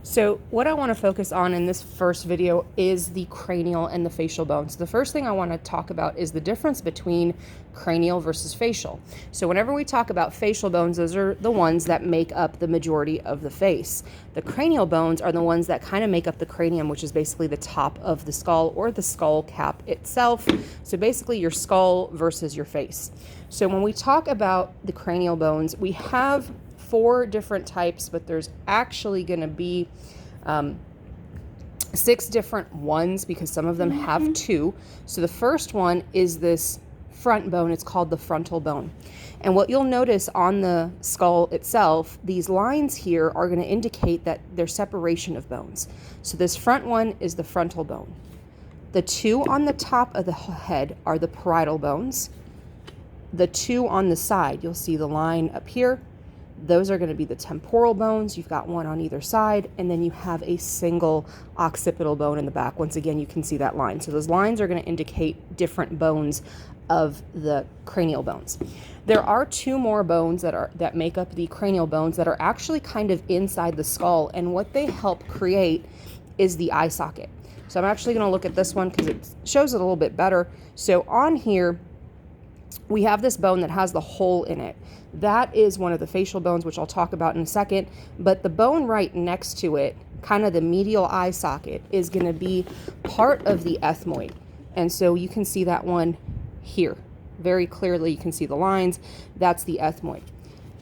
So what I want to focus on in this first video is the cranial and the facial bones. The first thing I want to talk about is the difference between cranial versus facial. So whenever we talk about facial bones, those are the ones that make up the majority of the face. The cranial bones are the ones that kind of make up the cranium, which is basically the top of the skull or the skull cap itself. So basically your skull versus your face. So when we talk about the cranial bones, we have 4 different types, but there's actually going to be 6 different ones because some of them have 2. So the first one is this front bone. It's called the frontal bone. And what you'll notice on the skull itself, these lines here are going to indicate that there's separation of bones. So this front one is the frontal bone. The 2 on the top of the head are the parietal bones. The 2 on the side, you'll see the line up here. Those are going to be the temporal bones. You've got one on either side, and then you have a single occipital bone in the back. Once again, you can see that line. So those lines are going to indicate different bones of the cranial bones. There are 2 more bones that make up the cranial bones that are actually kind of inside the skull, and what they help create is the eye socket. So I'm actually going to look at this one because it shows it a little bit better. So on here, we have this bone that has the hole in it. That is one of the facial bones, which I'll talk about in a second. But the bone right next to it, kind of the medial eye socket, is going to be part of the ethmoid. And so you can see that one here. Very clearly, you can see the lines. That's the ethmoid.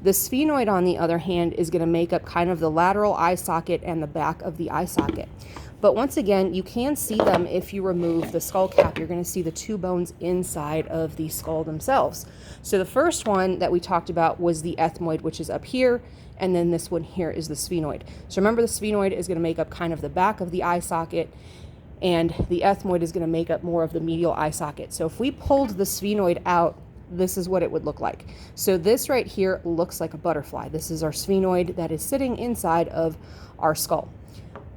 The sphenoid, on the other hand, is going to make up kind of the lateral eye socket and the back of the eye socket. But once again, you can see them if you remove the skull cap. You're going to see the 2 bones inside of the skull themselves. So the first one that we talked about was the ethmoid, which is up here, and then this one here is the sphenoid. So remember, the sphenoid is going to make up kind of the back of the eye socket, and the ethmoid is going to make up more of the medial eye socket. So if we pulled the sphenoid out, this is what it would look like. So this right here looks like a butterfly. This is our sphenoid that is sitting inside of our skull.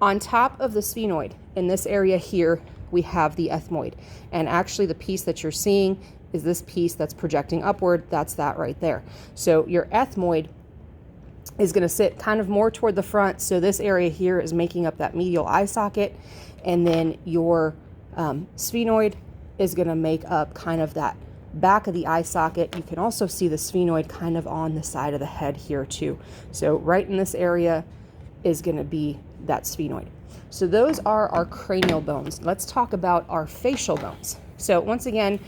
On top of the sphenoid, in this area here, we have the ethmoid. And actually the piece that you're seeing is this piece that's projecting upward. That's that right there. So your ethmoid is going to sit kind of more toward the front. So this area here is making up that medial eye socket. And then your sphenoid is going to make up kind of that back of the eye socket. You can also see the sphenoid kind of on the side of the head here too. So right in this area is going to be that sphenoid. So those are our cranial bones. Let's talk about our facial bones. So once again,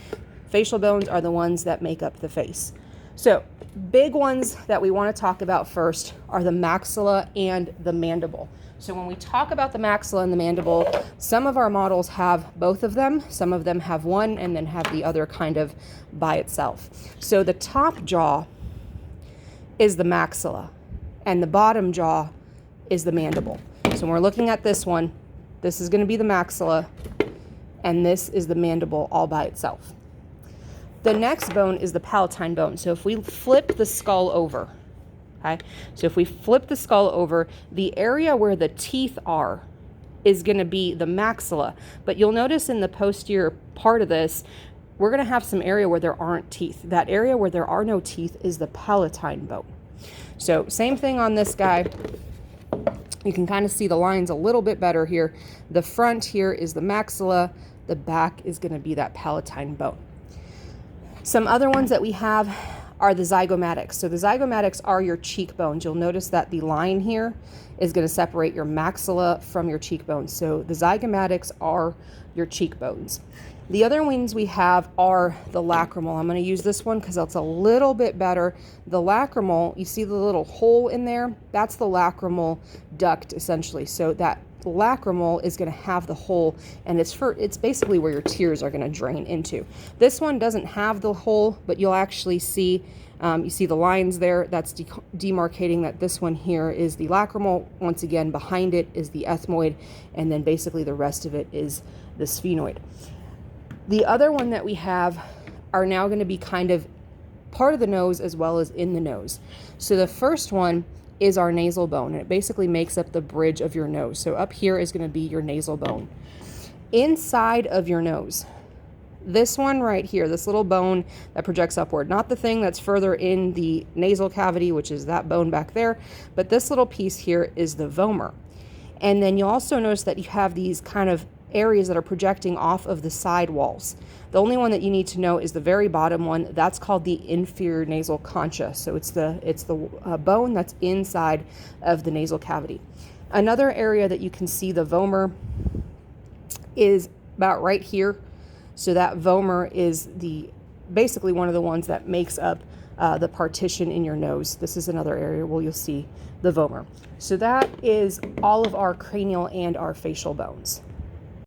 facial bones are the ones that make up the face. So big ones that we want to talk about first are the maxilla and the mandible. So when we talk about the maxilla and the mandible, some of our models have both of them. Some of them have one and then have the other kind of by itself. So the top jaw is the maxilla and the bottom jaw is the mandible. So when we're looking at this one, this is going to be the maxilla, and this is the mandible all by itself. The next bone is the palatine bone. So if we flip the skull over, okay? So if we flip the skull over, the area where the teeth are is going to be the maxilla. But you'll notice in the posterior part of this, we're going to have some area where there aren't teeth. That area where there are no teeth is the palatine bone. So same thing on this guy. You can kind of see the lines a little bit better here. The front here is the maxilla. The back is going to be that palatine bone. Some other ones that we have are the zygomatics. So the zygomatics are your cheekbones. You'll notice that the line here is going to separate your maxilla from your cheekbones. So the zygomatics are your cheekbones. The other ones we have are the lacrimal. I'm going to use this one because it's a little bit better. The lacrimal, you see the little hole in there? That's the lacrimal duct, essentially. So that lacrimal is going to have the hole, and it's basically where your tears are going to drain into. This one doesn't have the hole, but you'll actually see, you see the lines there. That's demarcating that this one here is the lacrimal. Once again, behind it is the ethmoid, and then basically the rest of it is the sphenoid. The other one that we have are now going to be kind of part of the nose as well as in the nose. So the first one is our nasal bone, and it basically makes up the bridge of your nose. So up here is going to be your nasal bone. Inside of your nose, this one right here, this little bone that projects upward, not the thing that's further in the nasal cavity, which is that bone back there, but this little piece here is the vomer. And then you'll also notice that you have these kind of areas that are projecting off of the side walls. The only one that you need to know is the very bottom one. That's called the inferior nasal concha. So it's the bone that's inside of the nasal cavity. Another area that you can see the vomer is about right here. So that vomer is basically one of the ones that makes up the partition in your nose. This is another area where you'll see the vomer. So that is all of our cranial and our facial bones.